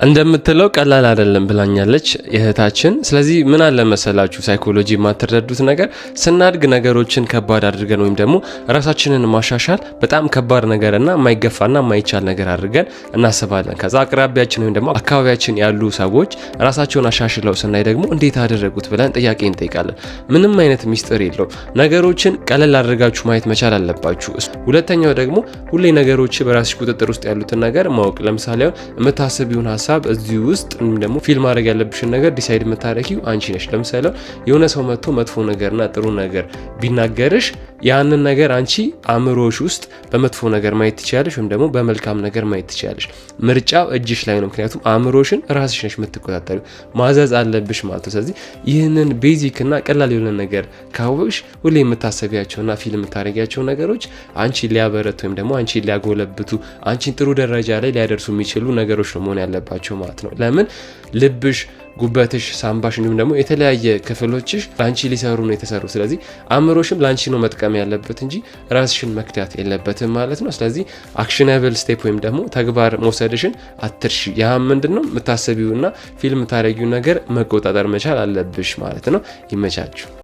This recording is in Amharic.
እንደምትለው ቀላል አይደለም ብላኛለች እህታችን። ስለዚህ ምን አለ መሰላችሁ ሳይኮሎጂ የማትረዱት ነገር ስናድግ ነገሮችን ከባድ አድርገን ወይም ደግሞ ራሳችንን ማሻሻል በጣም ከባድ ነገርና የማይገፋና የማይቻል ነገር አድርገን እናስባለን። ከዛ አቅራቢያችን ወይም ደግሞ አካባቢያችን ያሉ ሰዎች ራሳቸውን አሻሽለው ስናይ ደግሞ እንዴት አደረጉት ብለን ጥያቄ እንጠይቃለን። ምንም አይነት ሚስጥር የለው። ነገሮችን ቀለል አድርጋችሁ ማየት መቻል አለባችሁ። ሁለተኛው ደግሞ ሁሌ ነገሮች በራስሽ ቁጥጥር ውስጥ ያሉትን ነገር ማወቅ። ለምሳሌ የምታስቢውን ሀሳብ እዚህ ውስጥ ደግሞ ፊልም ማድረግ ያለብሽን ነገር ዲሳይድ የምታደርጊው አንቺ ነሽ። ለምሳሌ የሆነ ሰው መጥቶ መጥፎ ነገርና ጥሩ ነገር ቢናገርሽ ያንን ነገር አንቺ አእምሮሽ ውስጥ በመጥፎ ነገር ማየት ትችያለሽ ወይም ደግሞ በመልካም ነገር ማየት ትችያለሽ። ምርጫው እጅሽ ላይ ነው። ምክንያቱም አእምሮሽን ራስሽ ነሽ የምትቆጣጠሪው፣ ማዘዝ አለብሽ ማለት ነው። ስለዚህ ይህንን ቤዚክ እና ቀላል የሆነ ነገር ካወቅሽ ሁሌ የምታሰቢያቸውና ፊልም የምታደርጊያቸው ነገሮች አንቺ ሊያበረቱ ወይም ደግሞ አንቺ ሊያጎለብቱ አንቺን ጥሩ ደረጃ ላይ ሊያደርሱ የሚችሉ ነገሮች ነው መሆን ያለባቸው ማለት ነው። ለምን ልብሽ፣ ጉበትሽ፣ ሳምባሽ እንዲሁም ደግሞ የተለያየ ክፍሎችሽ ላንቺ ሊሰሩ ነው የተሰሩ። ስለዚህ አእምሮሽም ላንቺ ነው መጥቀም ያለበት እንጂ ራስሽን መክዳት የለበትም ማለት ነው። ስለዚህ አክሽናብል ስቴፕ ወይም ደግሞ ተግባር መውሰድሽን አትርሺ። ያ ምንድነው የምታስቢውና ፊልም ታረጊው ነገር መቆጣጠር መቻል አለብሽ ማለት ነው። ይመቻችሁ።